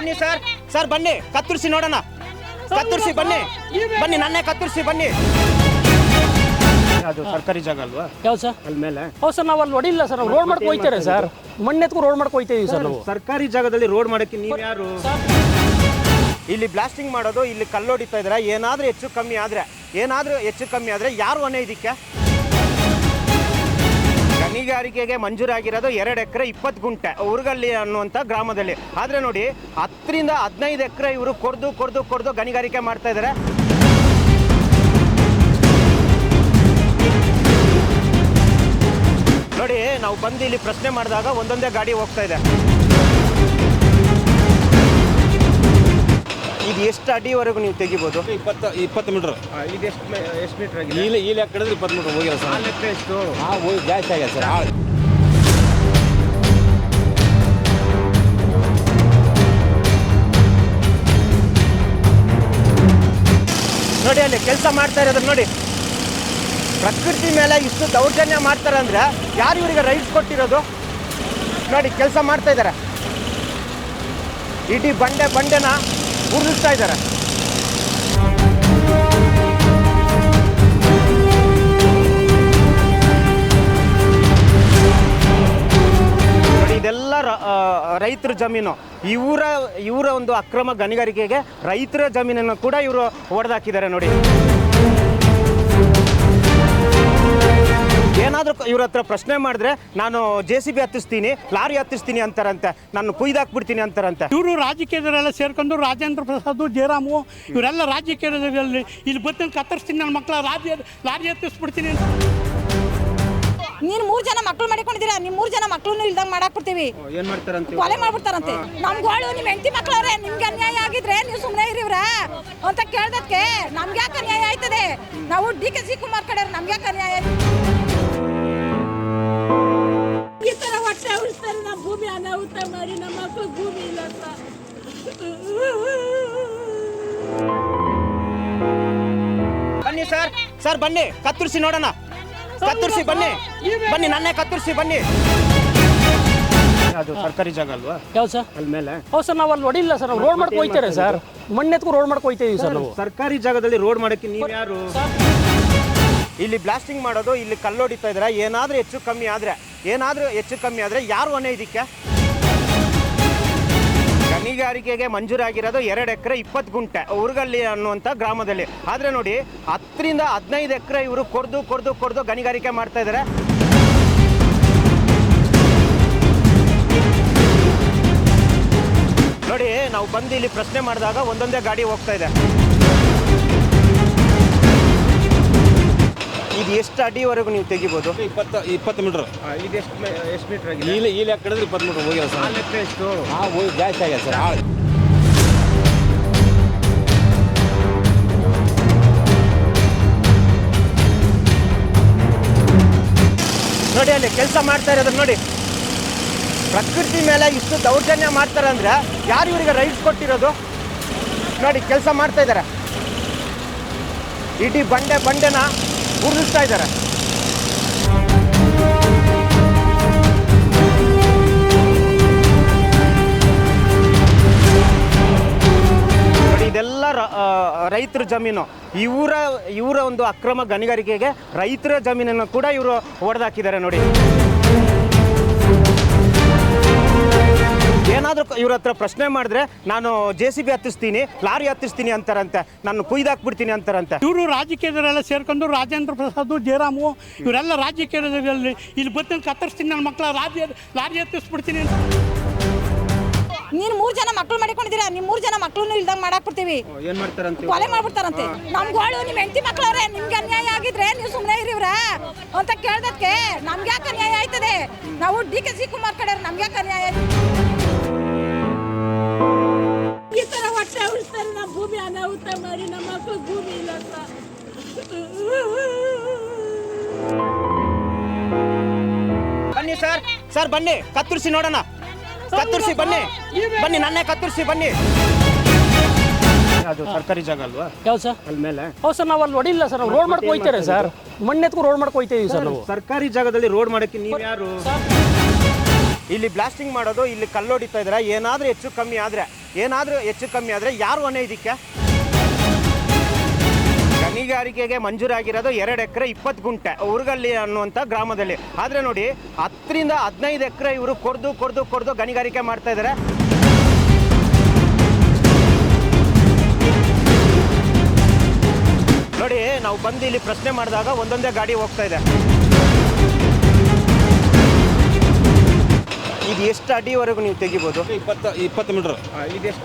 ಬನ್ನಿ sir, sir ಬನ್ನಿ ಕತ್ತರಿಸಿ ನೋಡೋಣ, ಕತ್ತರಿಸಿ ಬನ್ನಿ ಬನ್ನಿ, ನನ್ನೇ ಕತ್ತರಿಸಿ ಬನ್ನಿ. ಅದು ಸರ್ಕಾರಿ ಜಾಗ ಅಲ್ವಾ? ಯಾವ್ದು ಸರ್? ಅಲ್ಲಿ ಮೇಲೆ. ಹೌದು ಸರ್, ನಾವು ಅಲ್ಲಿ ಹೊಡಿಲ್ಲ ಸರ್, ನಾವು ರೋಡ್ ಮಾಡ್ಕೊ ಹೋಯ್ತಾರೆ ಸರ್, ಮಣ್ಣೆತ್ಕೊ ರೋಡ್ ಮಾಡ್ಕೊ ಹೋಯ್ತೀವಿ ಸರ್ ನಾವು. ಸರ್ಕಾರಿ ಜಾಗದಲ್ಲಿ ರೋಡ್ ಮಾಡಕ್ಕೆ ನೀವು ಯಾರು? ಇಲ್ಲಿ ಬ್ಲಾಸ್ಟಿಂಗ್ ಮಾಡೋದು, ಇಲ್ಲಿ ಕಲ್ಲೊಡಿತಾ ಇದ್ರೆ ಏನಾದ್ರೂ ಹೆಚ್ಚು ಕಮ್ಮಿ ಆದ್ರೆ ಯಾರು ಹೊಣೆ ಇದಕ್ಕೆ? ಗಣಿಗಾರಿಕೆಗೆ ಮಂಜೂರಾಗಿರೋದು 2 ಎಕರೆ 20 ಗುಂಟೆ ಉರ್ಗಲ್ಲಿ ಅನ್ನುವಂಥ ಗ್ರಾಮದಲ್ಲಿ. ಆದರೆ ನೋಡಿ 10 ರಿಂದ 15 ಎಕರೆ ಇವರು ಕೊರ್ದು ಗಣಿಗಾರಿಕೆ ಮಾಡ್ತಾ ಇದ್ದಾರೆ. ನೋಡಿ, ನಾವು ಬಂದು ಇಲ್ಲಿ ಪ್ರಶ್ನೆ ಮಾಡಿದಾಗ ಒಂದೊಂದೇ ಗಾಡಿ ಹೋಗ್ತಾ ಇದೆ. ಇದು ಎಷ್ಟು ಅಡಿವರೆಗೂ ನೀವು ತೆಗಿಬೋದು? 20 ಮೀಟರ್. ಇದು ಎಷ್ಟು ಮೀಟರ್ ಆಗಿದೆ? ಈ ಲೆಕ್ಕ ಹಿಡಿದ್ರೆ 20 ಮೀಟರ್ ಹೋಗಿಲ್ಲ ಸರ್. ಆ ಲೆಕ್ಕ ಎಷ್ಟು? ಹೋಗಿ ಜಾಸ್ತಿ ಆಗ್ಯದ ಸರ್. ನೋಡಿ, ಅಲ್ಲಿ ಕೆಲಸ ಮಾಡ್ತಾ ಇರೋದು ನೋಡಿ. ಪ್ರಕೃತಿ ಮೇಲೆ ಇಷ್ಟು ದೌರ್ಜನ್ಯ ಮಾಡ್ತಾರೆ ಅಂದ್ರೆ ಯಾರು ಇವರಿಗೆ ರೈಟ್ಸ್ ಕೊಟ್ಟಿರೋದು? ನೋಡಿ, ಕೆಲಸ ಮಾಡ್ತಾ ಇದ್ದಾರೆ, ಇಡೀ ಬಂಡೆನ ಉರುಳಿಸ್ತಾ ಇದ್ದಾರೆ. ನೋಡಿ, ಇದೆಲ್ಲ ರೈತರ ಜಮೀನು. ಇವರ ಒಂದು ಅಕ್ರಮ ಗಣಿಗಾರಿಕೆಗೆ ರೈತರ ಜಮೀನನ್ನು ಕೂಡ ಇವರು ಹೊಡೆದಾಕಿದ್ದಾರೆ. ನೋಡಿ, ಏನಾದರೂ ಇವ್ರ ಹತ್ರ ಪ್ರಶ್ನೆ ಮಾಡಿದ್ರೆ ನಾನು JCB ಹತ್ತಿಸ್ತೀನಿ, ಲಾರಿ ಹತ್ತಿಸ್ತೀನಿ ಅಂತಾರಂತೆ, ನಾನು ಕುಯ್ದಾಕ್ಬಿಡ್ತೀನಿ ಅಂತಾರಂತೆ. ಇವರು ರಾಜಕೀಯದವರೆಲ್ಲ ಸೇರ್ಕೊಂಡು ರಾಜೇಂದ್ರ ಪ್ರಸಾದ್, ಜಯರಾಮು ಇವರೆಲ್ಲ ರಾಜಕೀಯದಲ್ಲಿ ಇಲ್ಲಿ ಬರ್ತೀನಿ ಕತ್ತರಿಸ್ತೀನಿ, ನನ್ನ ಮಕ್ಕಳ ಲಾರಿ ಹತ್ತಿಸ್ಬಿಡ್ತೀನಿ ಅಂತ. ನೀನು 3 ಜನ ಮಕ್ಕಳು ಮಾಡಿಕೊಂಡಿದ್ದೀರಾ, ನಿಮ್ಮ 3 ಜನ ಮಕ್ಕಳನ್ನು ಇಲ್ದಂಗೆ ಮಾಡಾಕ್ಬಿಡ್ತೀವಿ, ಏನು ಮಾಡ್ತಾರಂತೆ? ಕೊಲೆ ಮಾಡ್ಬಿಡ್ತಾರಂತೆ. ನಮ್ಗಳು ನಿಮ್ಮ ಹೆಂಡತಿ ಮಕ್ಕಳವ್ರೆ, ನಿಮ್ಗೆ ಅನ್ಯಾಯ ಆಗಿದ್ರೆ ನೀವು ಸುಮ್ಮನೆ ಇರಿವ್ರ ಅಂತ ಕೇಳ್ದಕ್ಕೆ ನಮ್ಗೆ ಯಾಕೆ ಅನ್ಯಾಯ ಆಯ್ತದೆ? ನಾವು DK ಶಿವಕುಮಾರ್ ಕಡೆ ನಮ್ಗೆ ಯಾಕೆ ಅನ್ಯಾಯ? ಈ ತರ ಹೊಟ್ಟೆ ಉಳಿಸ್ತಾರೆ, ನಮ್ಮ ಭೂಮಿ ಅನಾಹುತ ಮಾಡಿ ನಮ್ಮ ಮಕ್ಕಳು ಭೂಮಿ ಇಲ್ಲ ಅಂತ. ಬನ್ನಿ ಸರ್, ಸರ್ ಬನ್ನಿ ಕತ್ತರಿಸಿ ನೋಡೋಣ, ಕತ್ತರಿಸಿ ಬನ್ನಿ ಬನ್ನಿ, ನನ್ನೇ ಕತ್ತರಿಸಿ ಬನ್ನಿ. ಅದು ಸರ್ಕಾರಿ ಜಾಗ ಅಲ್ವಾ? ಯಾವ್ದು ಸರ್? ಅಲ್ಲಿ ಮೇಲೆ. ಹೌದು ಸರ್, ನಾವು ಅಲ್ಲಿ ಹೊಡಿಲ್ಲ ಸರ್, ನಾವು ರೋಡ್ ಮಾಡ್ಕೊ ಹೋಯ್ತಾರೆ ಸರ್, ಮಣ್ಣೆತ್ಕೊ ರೋಡ್ ಮಾಡ್ಕೊ ಹೋಯ್ತೀವಿ ಸರ್ ನಾವು. ಸರ್ಕಾರಿ ಜಾಗದಲ್ಲಿ ರೋಡ್ ಮಾಡಕ್ಕೆ ನೀವು ಯಾರು? ಇಲ್ಲಿ ಬ್ಲಾಸ್ಟಿಂಗ್ ಮಾಡೋದು, ಇಲ್ಲಿ ಕಲ್ಲೊಡಿತಾ ಇದ್ರೆ ಏನಾದ್ರೂ ಹೆಚ್ಚು ಕಮ್ಮಿ ಆದ್ರೆ ಯಾರು ಹೊಣೆ ಇದಕ್ಕೆ? ಗಣಿಗಾರಿಕೆಗೆ ಮಂಜೂರಾಗಿರೋದು 2 ಎಕರೆ 20 ಗುಂಟೆ ಉರ್ಗಲ್ಲಿ ಅನ್ನುವಂಥ ಗ್ರಾಮದಲ್ಲಿ. ಆದರೆ ನೋಡಿ 10 ರಿಂದ 15 ಎಕರೆ ಇವರು ಕೊರ್ದು ಗಣಿಗಾರಿಕೆ ಮಾಡ್ತಾ ಇದ್ದಾರೆ. ನೋಡಿ, ನಾವು ಬಂದು ಇಲ್ಲಿ ಪ್ರಶ್ನೆ ಮಾಡಿದಾಗ ಒಂದೊಂದೇ ಗಾಡಿ ಹೋಗ್ತಾ ಇದೆ. ಇದು ಎಷ್ಟು ಅಡಿವರೆಗೂ ನೀವು ತೆಗಿಬೋದು? 20 ಮೀಟರ್. ಇದು ಎಷ್ಟು ಮೀಟರ್ ಆಗಿದೆ? ಈ ಲೆಕ್ಕ ಹಿಡಿದ್ರೆ 20 ಮೀಟರ್ ಹೋಗಿಲ್ಲ ಸರ್. ಆ ಲೆಕ್ಕ ಎಷ್ಟು? ಹೋಗಿ ಜಾಸ್ತಿ ಆಗ್ಯದ ಸರ್. ನೋಡಿ, ಅಲ್ಲಿ ಕೆಲಸ ಮಾಡ್ತಾ ಇರೋದು ನೋಡಿ. ಪ್ರಕೃತಿ ಮೇಲೆ ಇಷ್ಟು ದೌರ್ಜನ್ಯ ಮಾಡ್ತಾರೆ ಅಂದ್ರೆ ಯಾರು ಇವರಿಗೆ ರೈಟ್ಸ್ ಕೊಟ್ಟಿರೋದು? ನೋಡಿ, ಕೆಲಸ ಮಾಡ್ತಾ ಇದ್ದಾರೆ, ಇಡೀ ಬಂಡೆನ ಉರುಳಿಸ್ತಾ ಇದ್ದಾರೆ. ನೋಡಿ, ಇದೆಲ್ಲ ರೈತರ ಜಮೀನು. ಇವರ ಒಂದು ಅಕ್ರಮ ಗಣಿಗಾರಿಕೆಗೆ ರೈತರ ಜಮೀನನ್ನು ಕೂಡ ಇವರು ಹೊಡೆದಾಕಿದ್ದಾರೆ. ನೋಡಿ, ಏನಾದರೂ ಇವ್ರ ಹತ್ರ ಪ್ರಶ್ನೆ ಮಾಡಿದ್ರೆ ನಾನು JCB ಹತ್ತಿಸ್ತೀನಿ, ಲಾರಿ ಹತ್ತಿಸ್ತೀನಿ ಅಂತಾರಂತೆ, ನಾನು ಕುಯ್ದಾಕ್ಬಿಡ್ತೀನಿ ಅಂತಾರಂತೆ. ಇವರು ರಾಜಕೀಯದವರೆಲ್ಲ ಸೇರ್ಕೊಂಡು ರಾಜೇಂದ್ರ ಪ್ರಸಾದ್, ಜಯರಾಮು ಇವರೆಲ್ಲ ರಾಜಕೀಯದಲ್ಲಿ ಇಲ್ಲಿ ಬರ್ತೀನಿ ಕತ್ತರಿಸ್ತೀನಿ, ನನ್ನ ಮಕ್ಕಳ ಲಾರಿ ಹತ್ತಿಸ್ಬಿಡ್ತೀನಿ ಅಂತ. ನೀನು 3 ಜನ ಮಕ್ಕಳು ಮಾಡಿಕೊಂಡಿದ್ದೀರಾ, ನಿಮ್ಮ 3 ಜನ ಮಕ್ಕಳನ್ನು ಇಲ್ದಂಗೆ ಮಾಡಾಕ್ಬಿಡ್ತೀವಿ, ಏನು ಮಾಡ್ತಾರಂತೆ? ಕೊಲೆ ಮಾಡ್ಬಿಡ್ತಾರಂತೆ. ನಮ್ಗಳು ನಿಮ್ಮ ಹೆಂಡತಿ ಮಕ್ಕಳವ್ರೆ, ನಿಮ್ಗೆ ಅನ್ಯಾಯ ಆಗಿದ್ರೆ ನೀವು ಸುಮ್ಮನೆ ಇರಿವ್ರ ಅಂತ ಕೇಳ್ದಕ್ಕೆ ನಮ್ಗೆ ಯಾಕೆ ಅನ್ಯಾಯ ಆಯ್ತದೆ? ನಾವು DK ಶಿವಕುಮಾರ್ ಕಡೆ ನಮ್ಗೆ ಯಾಕೆ ಅನ್ಯಾಯ? ಈ ತರ ಹೊಟ್ಟೆ ಉಳಿಸ್ತಾರೆ, ನಮ್ಮ ಭೂಮಿ ಅನಾಹುತ ಮಾಡಿ ನಮ್ಮ ಮಕ್ಕಳು ಭೂಮಿ ಇಲ್ಲ ಅಂತ. ಬನ್ನಿ ಸರ್, ಸರ್ ಬನ್ನಿ ಕತ್ತರಿಸಿ ನೋಡೋಣ, ಕತ್ತರಿಸಿ ಬನ್ನಿ ಬನ್ನಿ, ನನ್ನೇ ಕತ್ತರಿಸಿ ಬನ್ನಿ. ಅದು ಸರ್ಕಾರಿ ಜಾಗ ಅಲ್ವಾ? ಯಾವ್ದು ಸರ್? ಅಲ್ಲಿ ಮೇಲೆ. ಹೌದು ಸರ್, ನಾವು ಅಲ್ಲಿ ಹೊಡಿಲ್ಲ ಸರ್, ನಾವು ರೋಡ್ ಮಾಡ್ಕೊ ಹೋಯ್ತಾರೆ ಸರ್, ಮಣ್ಣೆತ್ಕೊ ರೋಡ್ ಮಾಡ್ಕೊ ಹೋಯ್ತೀವಿ ಸರ್ ನಾವು. ಸರ್ಕಾರಿ ಜಾಗದಲ್ಲಿ ರೋಡ್ ಮಾಡಕ್ಕೆ ನೀವು ಯಾರು? ಇಲ್ಲಿ ಬ್ಲಾಸ್ಟಿಂಗ್ ಮಾಡೋದು, ಇಲ್ಲಿ ಕಲ್ಲೊಡಿತಾ ಇದ್ದಾರೆ. ಏನಾದರೂ ಹೆಚ್ಚು ಕಮ್ಮಿ ಆದರೆ ಯಾರು ಹೊಣೆ ಇದಕ್ಕೆ? ಗಣಿಗಾರಿಕೆಗೆ ಮಂಜೂರಾಗಿರೋದು 2 ಎಕರೆ 20 ಗುಂಟೆ ಉರ್ಗಲ್ಲಿ ಅನ್ನುವಂಥ ಗ್ರಾಮದಲ್ಲಿ. ಆದರೆ ನೋಡಿ 10ರಿಂದ 15 ಎಕರೆ ಇವರು ಕೊರ್ದು ಗಣಿಗಾರಿಕೆ ಮಾಡ್ತಾ ಇದ್ದಾರೆ. ನೋಡಿ, ನಾವು ಬಂದು ಇಲ್ಲಿ ಪ್ರಶ್ನೆ ಮಾಡಿದಾಗ ಒಂದೊಂದೇ ಗಾಡಿ ಹೋಗ್ತಾ ಇದೆ. ಇದು ಎಷ್ಟು ಅಡಿವರೆಗೂ ನೀವು ತೆಗಿಬೋದು? 20 ಮೀಟ್ರ್. ಇದು ಎಷ್ಟು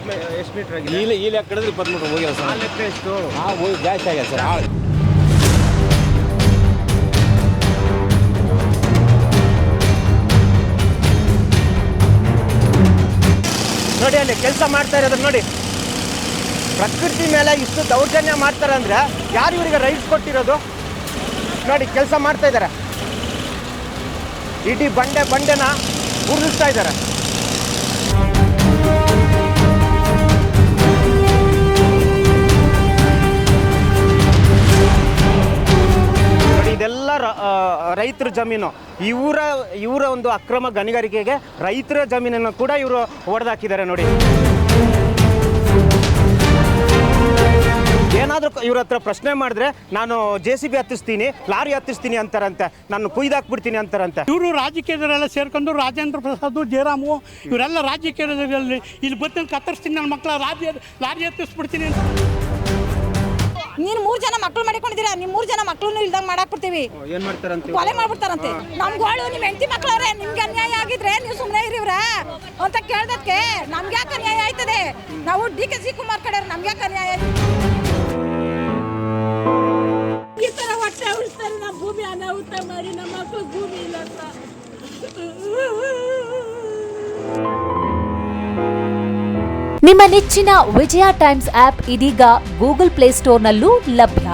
ಮೀಟರ್ ಆಗಿದೆ? ಈ ಲೆಕ್ಕ ಹಿಡಿದ್ರೆ 20 ಮೀಟ್ರ್ ಹೋಗಿಲ್ಲ ಸರ್. ಲೆಕ್ಕ ಎಷ್ಟು? ಹೋಗಿ ಜಾಸ್ತಿ ಆಗ್ಯದ ಸರ್ ಆಳು. ನೋಡಿ, ಅಲ್ಲಿ ಕೆಲಸ ಮಾಡ್ತಾ ಇರೋದು ನೋಡಿ. ಪ್ರಕೃತಿ ಮೇಲೆ ಇಷ್ಟು ದೌರ್ಜನ್ಯ ಮಾಡ್ತಾರೆ ಅಂದರೆ ಯಾರು ಇವರಿಗೆ ರೈಟ್ಸ್ ಕೊಟ್ಟಿರೋದು? ನೋಡಿ, ಕೆಲಸ ಮಾಡ್ತಾ ಇದ್ದಾರೆ. ಇಡೀ ಬಂಡೆನ ಉರುಳಿಸ್ತಾ ಇದ್ದಾರೆ. ನೋಡಿ, ಇದೆಲ್ಲ ರೈತರ ಜಮೀನು. ಇವರ ಒಂದು ಅಕ್ರಮ ಗಣಿಗಾರಿಕೆಗೆ ರೈತರ ಜಮೀನನ್ನು ಕೂಡ ಇವರು ಹೊಡೆದಾಕಿದ್ದಾರೆ. ನೋಡಿ, ಏನಾದರೂ ಇವ್ರ ಹತ್ರ ಪ್ರಶ್ನೆ ಮಾಡಿದ್ರೆ ನಾನು JCB ಹತ್ತಿಸ್ತೀನಿ, ಲಾರಿ ಹತ್ತಿಸ್ತೀನಿ ಅಂತಾರಂತೆ, ನಾನು ಕುಯ್ದಾಕ್ಬಿಡ್ತೀನಿ ಅಂತಾರಂತೆ. ಇವರು ರಾಜಕೀಯದವರೆಲ್ಲ ಸೇರ್ಕೊಂಡು ರಾಜೇಂದ್ರ ಪ್ರಸಾದ್, ಜಯರಾಮು ಇವರೆಲ್ಲ ರಾಜಕೀಯದಲ್ಲಿ ಇಲ್ಲಿ ಬಂದು ಕತ್ತರಿಸ್ತೀನಿ ನನ್ನ ಮಕ್ಕಳ ಲಾರಿ ಹತ್ತಿಸ್ಬಿಡ್ತೀನಿ ಅಂತ. ನೀನು 3 ಜನ ಮಕ್ಳು ಮಾಡಿಕೊಂಡಿದ್ದೀರಾ, ನಿಮ್ಮ 3 ಜನ ಮಕ್ಳನ್ನು ಇಲ್ದಂಗೆ ಮಾಡಾಕ್ಬಿಡ್ತೀವಿ. ಏನು ಮಾಡ್ತಾರಂತೆ? ಕೊಲೆ ಮಾಡ್ಬಿಡ್ತಾರಂತೆ. ನಮ್ಗಳು ನಿಮ್ಮ ಹೆಂಡತಿ ಮಕ್ಳವ್ರೆ, ನಿಮ್ಗೆ ಅನ್ಯಾಯ ಆಗಿದ್ರೆ ನೀವು ಸುಮ್ಮನೆ ಇರಿವ್ರ ಅಂತ ಕೇಳ್ದಕ್ಕೆ ನಮ್ಗೆ ಯಾಕೆ ಅನ್ಯಾಯ ಆಯ್ತದೆ? ನಾವು DK ಶಿವಕುಮಾರ್ ಕಡೆಯವ್ರು, ನಮ್ಗೆ ಯಾಕೆ ಅನ್ಯಾಯ ಆಯ್ತು? ಈ ತರ ಹೊಟ್ಟೆ ಉಳಿಸ್ತಾರೆ. ನಮ್ಮ ಭೂಮಿ ಅನಾಹುತ ಮಾಡಿ ನಮ್ಮ ಮಕ್ಕಳು ಭೂಮಿ ಇಲ್ಲ ಅಂತ. ನಿಮ್ಮ ನೆಚ್ಚಿನ ವಿಜಯ ಟೈಮ್ಸ್ ಆಪ್ ಇದೀಗ ಗೂಗಲ್ ಪ್ಲೇಸ್ಟೋರ್ನಲ್ಲೂ ಲಭ್ಯ.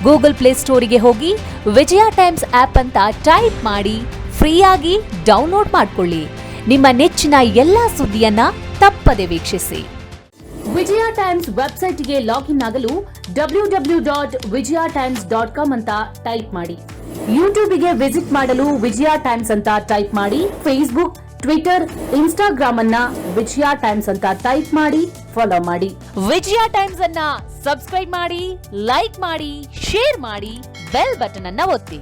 ಗೂಗಲ್ ಪ್ಲೇಸ್ಟೋರಿಗೆ ಹೋಗಿ ವಿಜಯ ಟೈಮ್ಸ್ ಆಪ್ ಅಂತ ಟೈಪ್ ಮಾಡಿ ಫ್ರೀಯಾಗಿ ಡೌನ್ಲೋಡ್ ಮಾಡಿಕೊಳ್ಳಿ. ನಿಮ್ಮ ನೆಚ್ಚಿನ ಎಲ್ಲಾ ಸುದ್ದಿಯನ್ನ ತಪ್ಪದೆ ವೀಕ್ಷಿಸಿ. ವಿಜಯ ಟೈಮ್ಸ್ ವೆಬ್ಸೈಟ್ಗೆ ಲಾಗಿನ್ ಆಗಲು www.vijayatimes.com ಅಂತ ಟೈಪ್ ಮಾಡಿ. ಯೂಟ್ಯೂಬ್ಗೆ ವಿಸಿಟ್ ಮಾಡಲು ವಿಜಯ ಟೈಮ್ಸ್ ಅಂತ ಟೈಪ್ ಮಾಡಿ. ಫೇಸ್ಬುಕ್, ಟ್ವಿಟರ್, ಇನ್ಸ್ಟಾಗ್ರಾಮ್ ಅನ್ನ ವಿಜಯ ಟೈಮ್ಸ್ ಅಂತ ಟೈಪ್ ಮಾಡಿ, ಫಾಲೋ ಮಾಡಿ. ವಿಜಯ ಟೈಮ್ಸ್ ಅನ್ನ ಸಬ್ಸ್ಕ್ರೈಬ್ ಮಾಡಿ, ಲೈಕ್ ಮಾಡಿ, ಶೇರ್ ಮಾಡಿ, ಬೆಲ್ ಬಟನ್ ಅನ್ನ ಒತ್ತಿ.